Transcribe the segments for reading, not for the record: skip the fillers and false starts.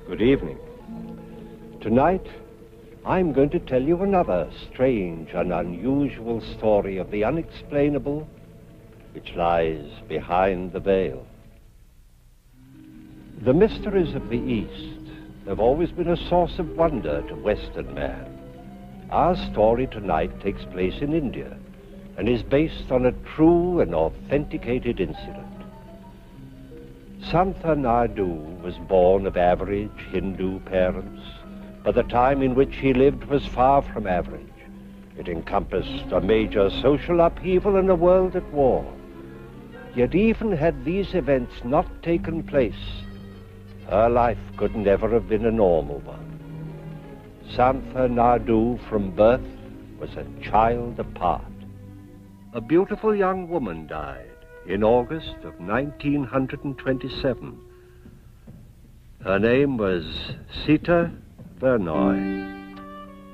Good evening. Tonight, I'm going to tell you another strange and unusual story of the unexplainable which lies behind the veil. The mysteries of the East have always been a source of wonder to Western man. Our story tonight takes place in India and is based on a true and authenticated incident. Santa Naidu was born of average Hindu parents, but the time in which he lived was far from average. It encompassed a major social upheaval and a world at war. Yet even had these events not taken place, her life could never have been a normal one. Santa Naidu from birth was a child apart. A beautiful young woman died in August of 1927. Her name was Sita Vernoy.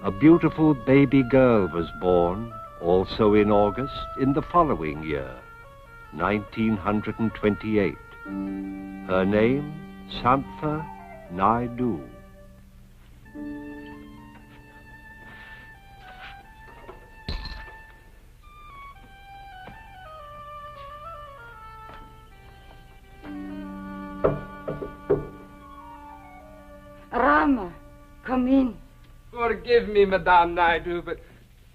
A beautiful baby girl was born, also in August, in the following year, 1928. Her name, Santa Naidu. Rama, come in. Forgive me, Madame Naidu, but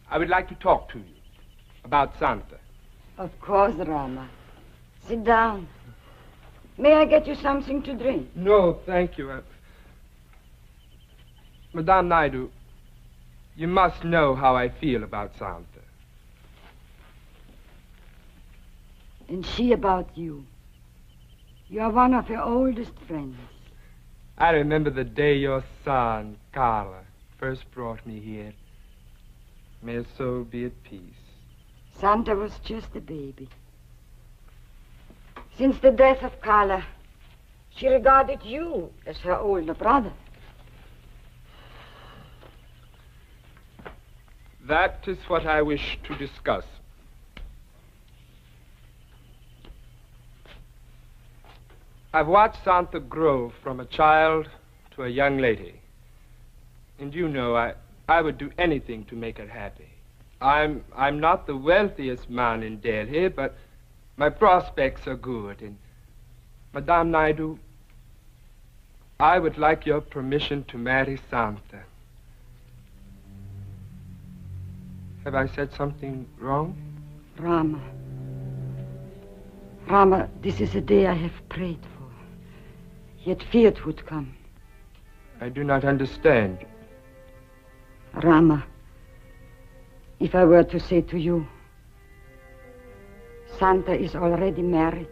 I would like to talk to you about Santa. Of course, Rama. Sit down. May I get you something to drink? No, thank you. Madame Naidu, you must know how I feel about Santa. And she about you. You are one of her oldest friends. I remember the day your son, Karloff, first brought me here. May his soul be at peace. Santa was just a baby. Since the death of Karloff, she regarded you as her older brother. That is what I wish to discuss. I've watched Santa grow from a child to a young lady. And you know, I would do anything to make her happy. I'm not the wealthiest man in Delhi, but my prospects are good. And Madame Naidu, I would like your permission to marry Santa. Have I said something wrong? Rama, this is a day I have prayed for, yet feared would come. I do not understand. Rama, if I were to say to you, Santa is already married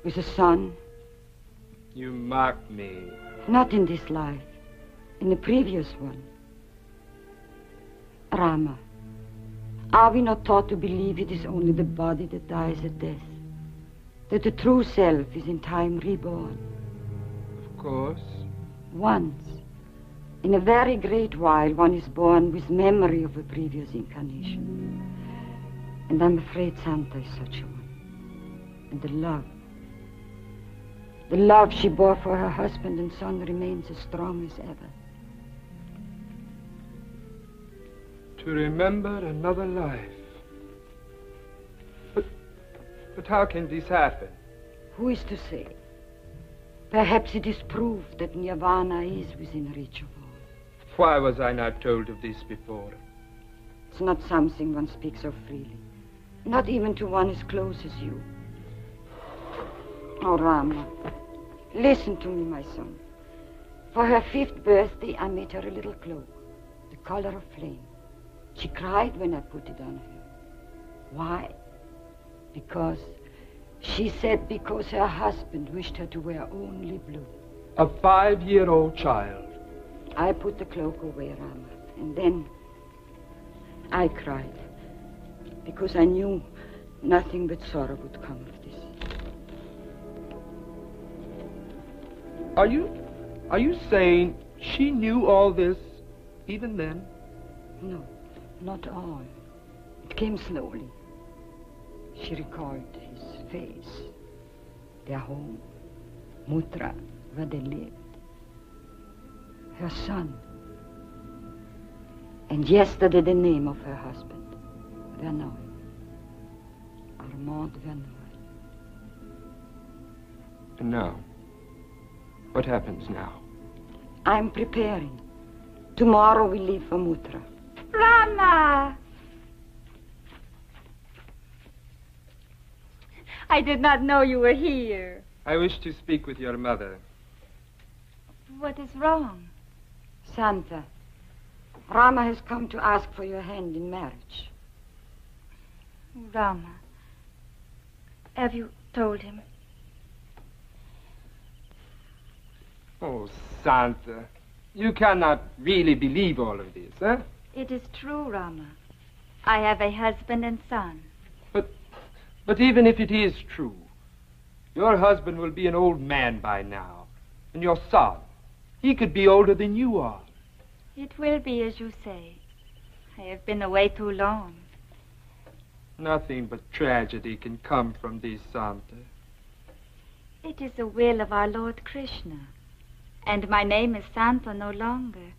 with a son. You mock me. Not in this life, in the previous one. Rama, are we not taught to believe it is only the body that dies at death? That the true self is in time reborn? Of course. Once, in a very great while, one is born with memory of a previous incarnation. And I'm afraid Santa is such a one. And the love she bore for her husband and son remains as strong as ever. To remember another life. But how can this happen? Who is to say? Perhaps it is proof that nirvana is within reach of all. Why was I not told of this before? It's not something one speaks of freely. Not even to one as close as you. Oh, Rama, listen to me, my son. For her 5th birthday, I made her a little cloak, the color of flame. She cried when I put it on her. Why? Because she said because her husband wished her to wear only blue. A 5-year-old child. I put the cloak away, Rama, and then I cried because I knew nothing but sorrow would come of this. Are you saying she knew all this even then? No, not all. It came slowly. She recalled his face, their home, Mutra, where they lived, her son, and yesterday the name of her husband, Verneuil, Armand Verneuil. And now, what happens now? I'm preparing. Tomorrow we leave for Mutra. Rama! I did not know you were here. I wish to speak with your mother. What is wrong? Santa, Rama has come to ask for your hand in marriage. Rama, have you told him? Oh, Santa, you cannot really believe all of this, eh? It is true, Rama. I have a husband and son. But even if it is true, your husband will be an old man by now. And your son, he could be older than you are. It will be as you say. I have been away too long. Nothing but tragedy can come from this, Santa. It is the will of our Lord Krishna. And my name is Santa no longer.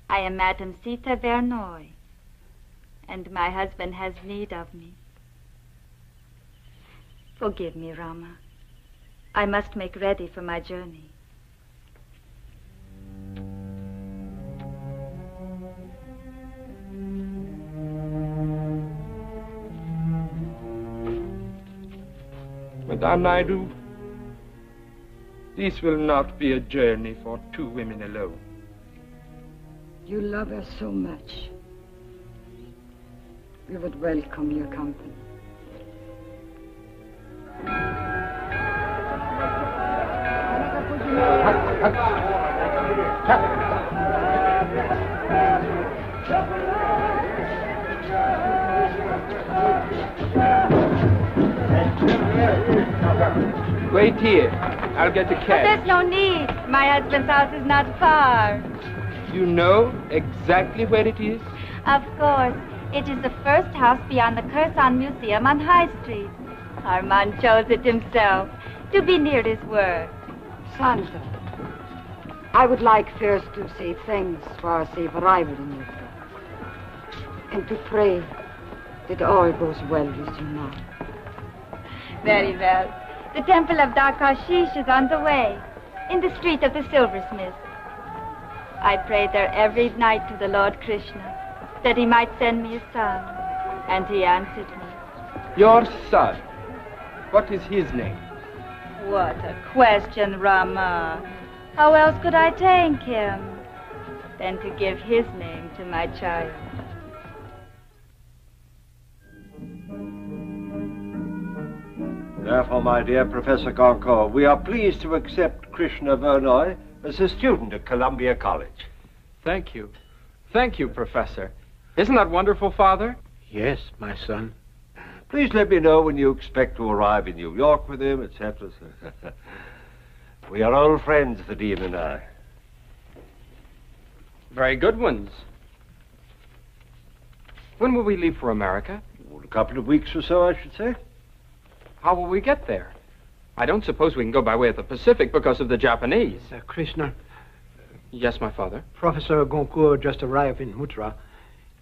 I am Madame Sita Verneuil. And my husband has need of me. Forgive me, Rama. I must make ready for my journey. Madame Naidu, this will not be a journey for two women alone. You love her so much. We would welcome your company. Wait here. I'll get the But cab. there's no need. My husband's house is not far. You know exactly where it is? Of course. It is the first house beyond the Curson Museum on High Street. Armand chose it himself to be near his work. Santa, I would like first to say thanks for our safe arrival in Mutra, and to pray that all goes well with you now. Very well. The temple of Darkashish is on the way, in the street of the silversmith. I prayed there every night to the Lord Krishna, that he might send me a son, and he answered me. Your son. What is his name? What a question, Rama. How else could I thank him than to give his name to my child? Therefore, my dear Professor Goncourt, we are pleased to accept Krishna Verneuil as a student at Columbia College. Thank you. Thank you, Professor. Isn't that wonderful, Father? Yes, my son. Please let me know when you expect to arrive in New York with him, etc. We are old friends, the Dean and I. Very good ones. When will we leave for America? Well, a couple of weeks or so, I should say. How will we get there? I don't suppose we can go by way of the Pacific because of the Japanese. Krishna, Yes, my father. Professor Goncourt just arrived in Mutra.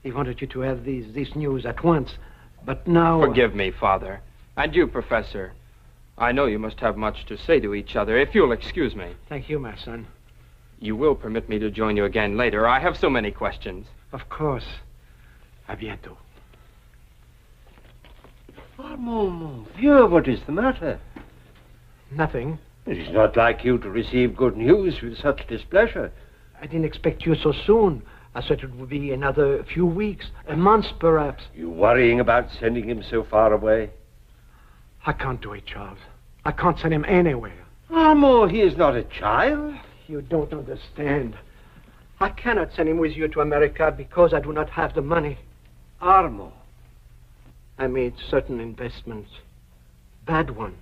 He wanted you to have this news at once, but now... Forgive me, Father. And you, Professor. I know you must have much to say to each other, if you'll excuse me. Thank you, my son. You will permit me to join you again later. I have so many questions. Of course. À bientôt. Oh, mon vieux, what is the matter? Nothing. It is not like you to receive good news with such displeasure. I didn't expect you so soon. I thought it would be another few weeks, a month perhaps. You worrying about sending him so far away? I can't do it, Charles. I can't send him anywhere. Armand, he is not a child. You don't understand. I cannot send him with you to America because I do not have the money. Armand. I made certain investments. Bad one.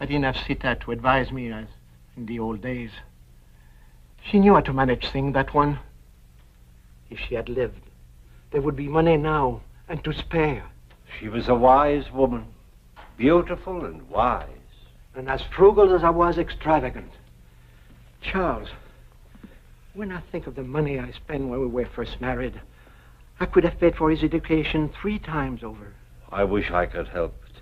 I didn't have Sita to advise me as in the old days. She knew how to manage things, that one. If she had lived, there would be money now and to spare. She was a wise woman. beautiful and wise. And as frugal as I was extravagant. Charles, when I think of the money I spent when we were first married, I could have paid for his education 3 times over. I wish I could help it.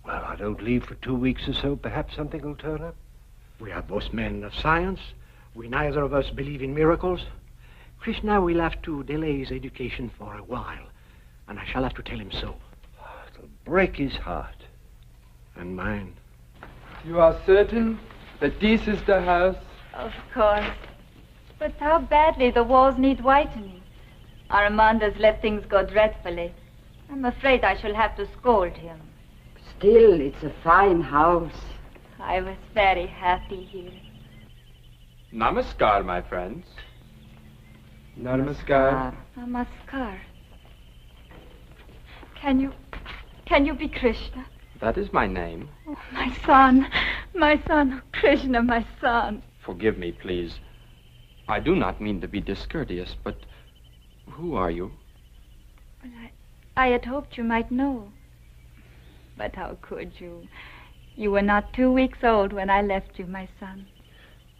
Well, I don't leave for 2 weeks or so. Perhaps something will turn up. We are both men of science. We neither of us believe in miracles. Krishna will have to delay his education for a while, and I shall have to tell him so. It'll break his heart. And mine. You are certain that this is the house? Of course. But how badly the walls need whitening. Armand has let things go dreadfully. I'm afraid I shall have to scold him. Still, it's a fine house. I was very happy here. Namaskar, my friends. Namaskar. Namaskar. Can you be Krishna? That is my name. Oh, my son, Krishna, my son. Forgive me, please. I do not mean to be discourteous, but who are you? Well, I had hoped you might know. But how could you? You were not 2 weeks old when I left you, my son.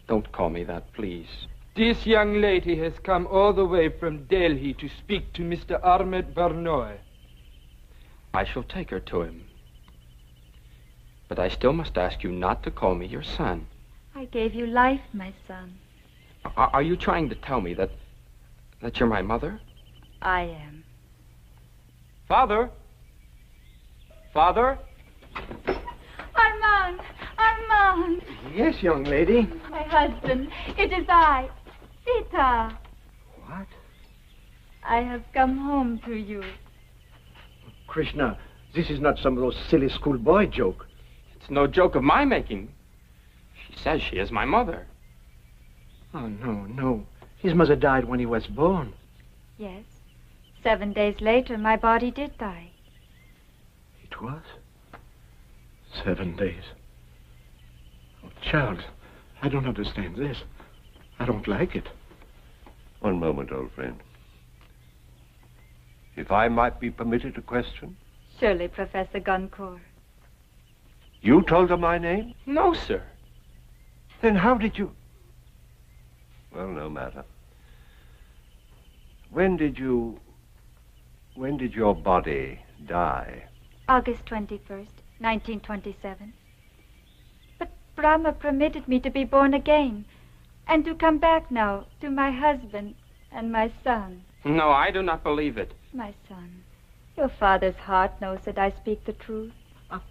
Don't call me that, please. This young lady has come all the way from Delhi to speak to Mr. Ahmed Barnoy. I shall take her to him. But I still must ask you not to call me your son. I gave you life, my son. Are you trying to tell me that you're my mother? I am. Father? Father? Armand! Yes, young lady. My husband, it is I, Sita. What? I have come home to you. Krishna, this is not some of those silly schoolboy joke. It's no joke of my making. She says she is my mother. Oh, no. His mother died when he was born. Yes. 7 days later, my body did die. It was? 7 days. Oh, Charles, I don't understand this. I don't like it. One moment, old friend. If I might be permitted a question? Surely, Professor Goncourt. You told her my name? No, sir. Then how did you... Well, no matter. When did your body die? August 21st, 1927. But Brahma permitted me to be born again and to come back now to my husband and my son. No, I do not believe it. My son, your father's heart knows that I speak the truth.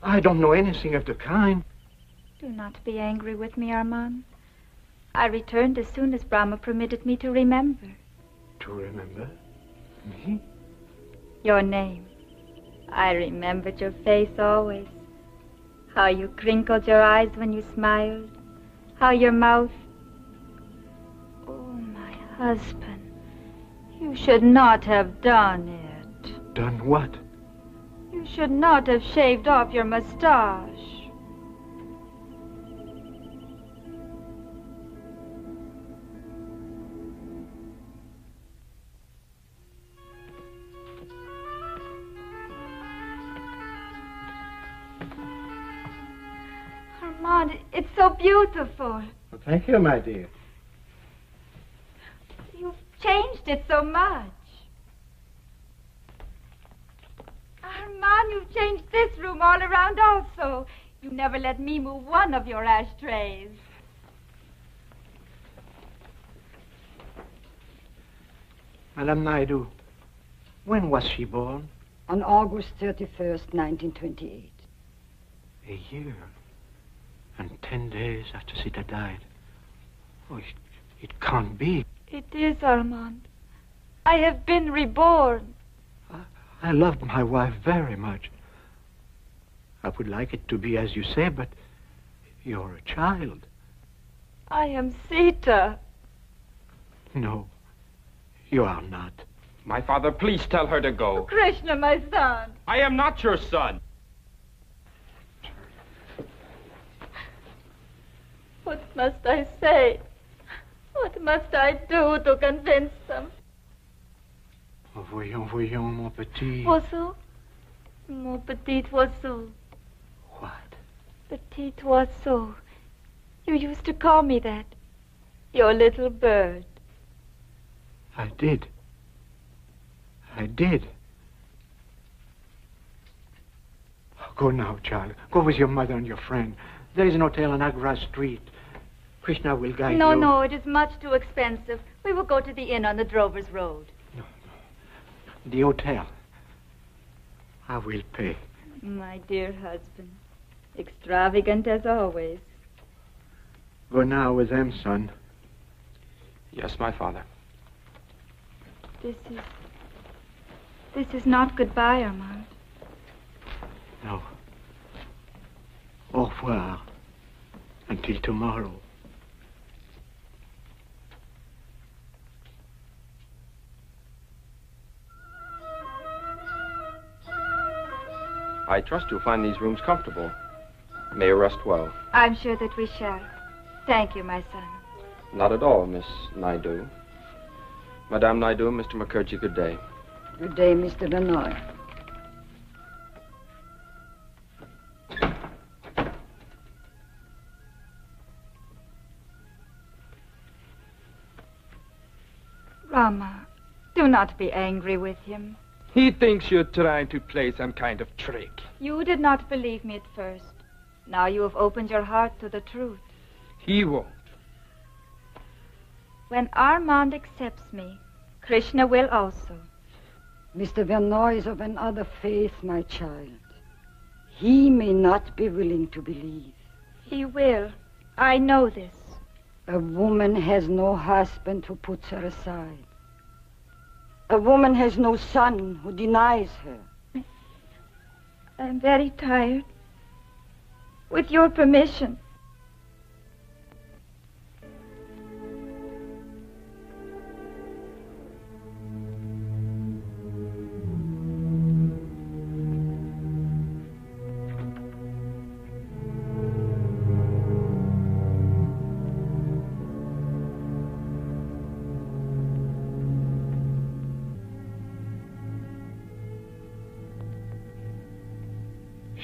I don't know anything of the kind. Do not be angry with me, Armand. I returned as soon as Brahma permitted me to remember. To remember? Me? Your name. I remembered your face always. How you crinkled your eyes when you smiled. How your mouth... Oh, my husband. You should not have done it. Done what? You should not have shaved off your mustache. Armand, it's so beautiful. Well, thank you, my dear. You've changed it so much. Armand, you've changed this room all around also. You never let me move one of your ashtrays. Madame Naidu, when was she born? On August 31st, 1928. A year. And 10 days after Sita died. Oh, it can't be. It is, Armand. I have been reborn. I loved my wife very much. I would like it to be as you say, but you're a child. I am Sita. No, you are not. My father, please tell her to go. Krishna, my son. I am not your son. What must I say? What must I do to convince them? Voyons, mon petit. Oiseau? Mon petit oiseau. What? Petit oiseau. You used to call me that. Your little bird. I did. I did. Go now, child. Go with your mother and your friend. There is an hotel on Agra Street. Krishna will guide you. No, it is much too expensive. We will go to the inn on the Drovers Road. No. The hotel. I will pay. My dear husband. Extravagant as always. Go now with them, son. Yes, my father. This is not goodbye, Armand. No. Au revoir. Until tomorrow. I trust you'll find these rooms comfortable. May you rest well. I'm sure that we shall. Thank you, my son. Not at all, Miss Naidu. Madame Naidu, Mr. Mukherjee, good day. Good day, Mr. Benoit. Rama, do not be angry with him. He thinks you're trying to play some kind of trick. You did not believe me at first. Now you have opened your heart to the truth. He won't. When Armand accepts me, Krishna will also. Mr. Benoit is of another faith, my child. He may not be willing to believe. He will. I know this. A woman has no husband who puts her aside. A woman has no son who denies her. I'm very tired. With your permission.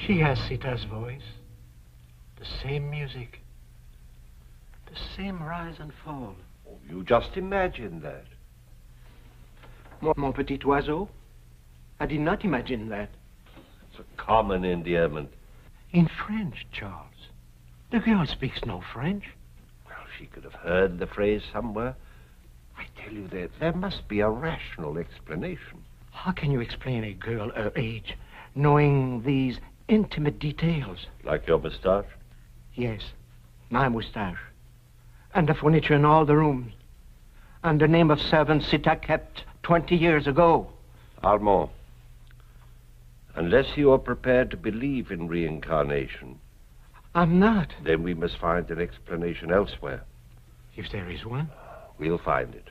She has Sita's voice, the same music, the same rise and fall. Oh, you just imagine that. Mon petit oiseau? I did not imagine that. It's a common endearment. In French, Charles. The girl speaks no French. Well, she could have heard the phrase somewhere. I tell you, there must be a rational explanation. How can you explain a girl her age, knowing these intimate details? Like your moustache? Yes, my moustache. And the furniture in all the rooms. And the name of servant Sita kept 20 years ago. Armand, unless you are prepared to believe in reincarnation... I'm not. Then we must find an explanation elsewhere. If there is one. We'll find it.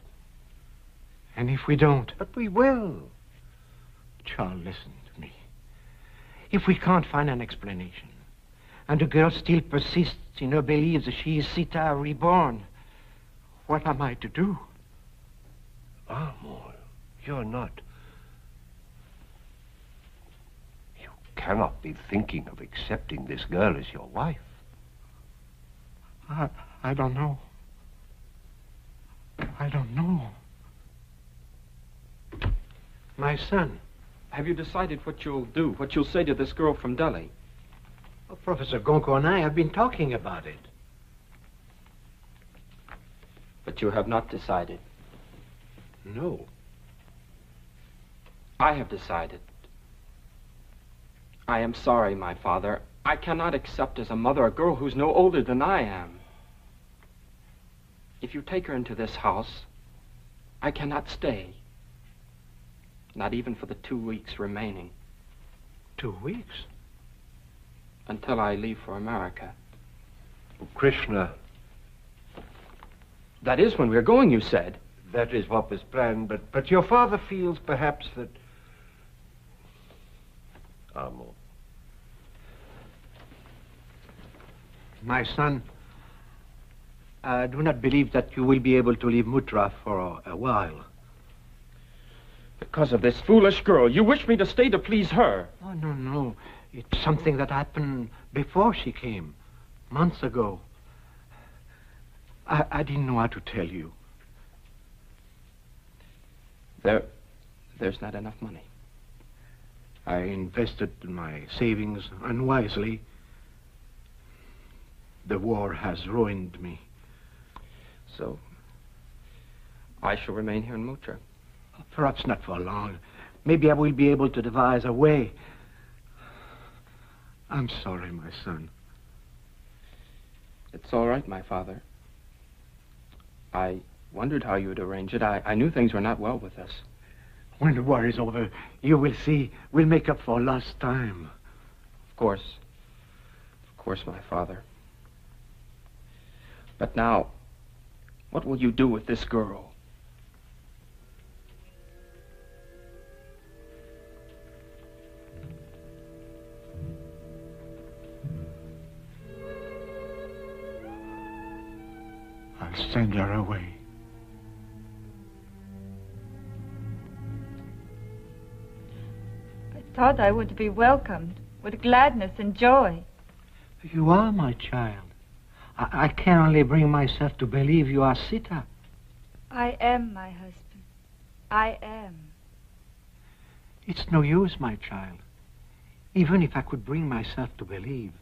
And if we don't? But we will. Charles, listen to me. If we can't find an explanation, and the girl still persists in her belief that she is Sita reborn, what am I to do? Armand, you're not... You cannot be thinking of accepting this girl as your wife. I don't know. I don't know. My son. Have you decided what you'll do, what you'll say to this girl from Delhi? Well, Professor Gonko and I have been talking about it. But you have not decided. No. I have decided. I am sorry, my father. I cannot accept as a mother a girl who's no older than I am. If you take her into this house, I cannot stay. Not even for the 2 weeks remaining. 2 weeks? Until I leave for America. Krishna. That is when we're going, you said. That is what was planned, but your father feels perhaps that... Armand. My son, I do not believe that you will be able to leave Mutra for a while. Because of this foolish girl. You wish me to stay to please her. Oh, no. It's something that happened before she came, months ago. I didn't know how to tell you. There's not enough money. I invested my savings unwisely. The war has ruined me. So, I shall remain here in Muttra. Perhaps not for long. Maybe I will be able to devise a way. I'm sorry, my son. It's all right, my father. I wondered how you would arrange it. I knew things were not well with us. When the war is over, you will see. We'll make up for lost time. Of course, my father. But now, what will you do with this girl? I'll send her away. I thought I would be welcomed with gladness and joy. You are my child. I can only bring myself to believe you are Sita. I am my husband. I am. It's no use, my child. Even if I could bring myself to believe,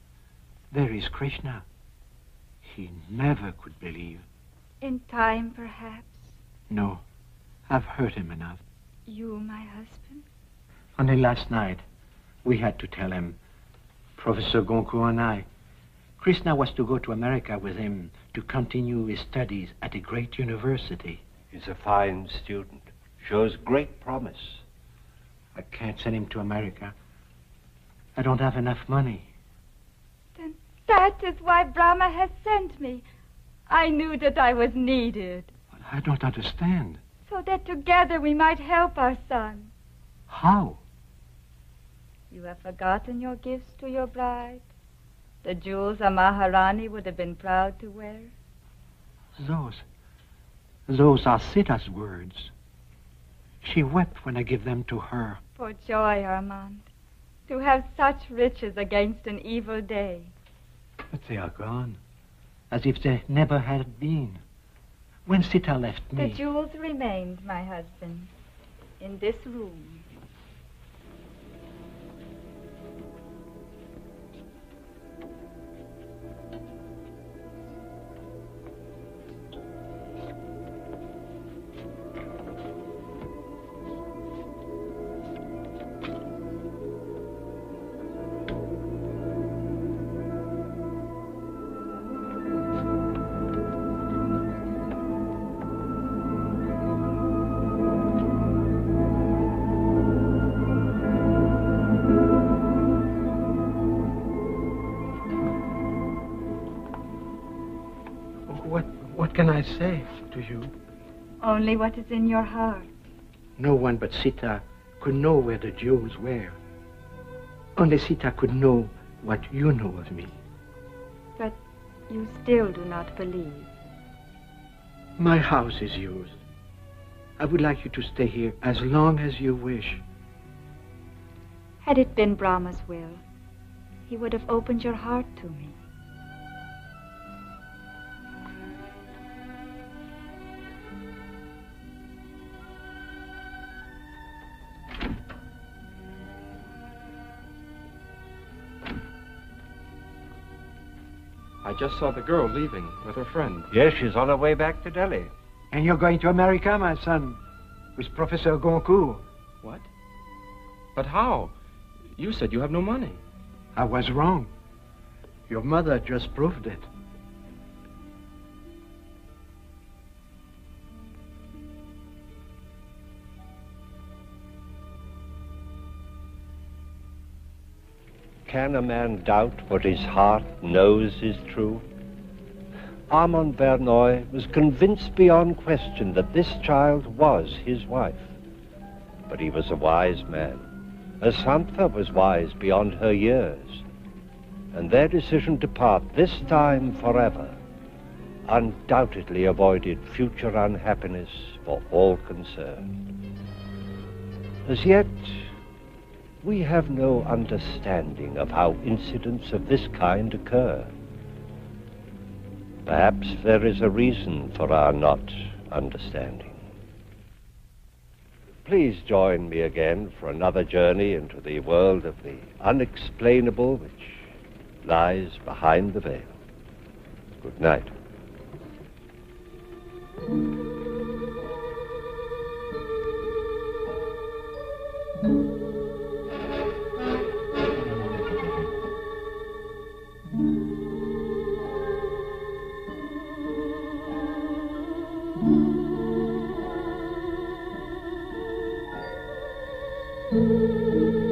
there is Krishna. He never could believe. In time, perhaps. No, I've hurt him enough. You, my husband? Only last night, we had to tell him, Professor Goncourt and I, Krishna was to go to America with him to continue his studies at a great university. He's a fine student. Shows great promise. I can't send him to America. I don't have enough money. Then that is why Brahma has sent me. I knew that I was needed. I don't understand. So that together we might help our son. How? You have forgotten your gifts to your bride? The jewels a Maharani would have been proud to wear? Those are Sita's words. She wept when I gave them to her. For joy, Armand, to have such riches against an evil day. But they are gone, as if they never had been. When Sita left me... The jewels remained, my husband, in this room. What can I say to you? Only what is in your heart. No one but Sita could know where the jewels were. Only Sita could know what you know of me. But you still do not believe. My house is yours. I would like you to stay here as long as you wish. Had it been Brahma's will, he would have opened your heart to me. I just saw the girl leaving with her friend. Yes, she's on her way back to Delhi. And you're going to America, my son, with Professor Goncourt. What? But how? You said you have no money. I was wrong. Your mother just proved it. Can a man doubt what his heart knows is true? Armand Verneuil was convinced beyond question that this child was his wife. But he was a wise man, as Santha was wise beyond her years. And their decision to part this time forever undoubtedly avoided future unhappiness for all concerned. As yet, We have no understanding of how incidents of this kind occur. Perhaps there is a reason for our not understanding. Please join me again for another journey into the world of the unexplainable which lies behind the veil. Good night. Thank you.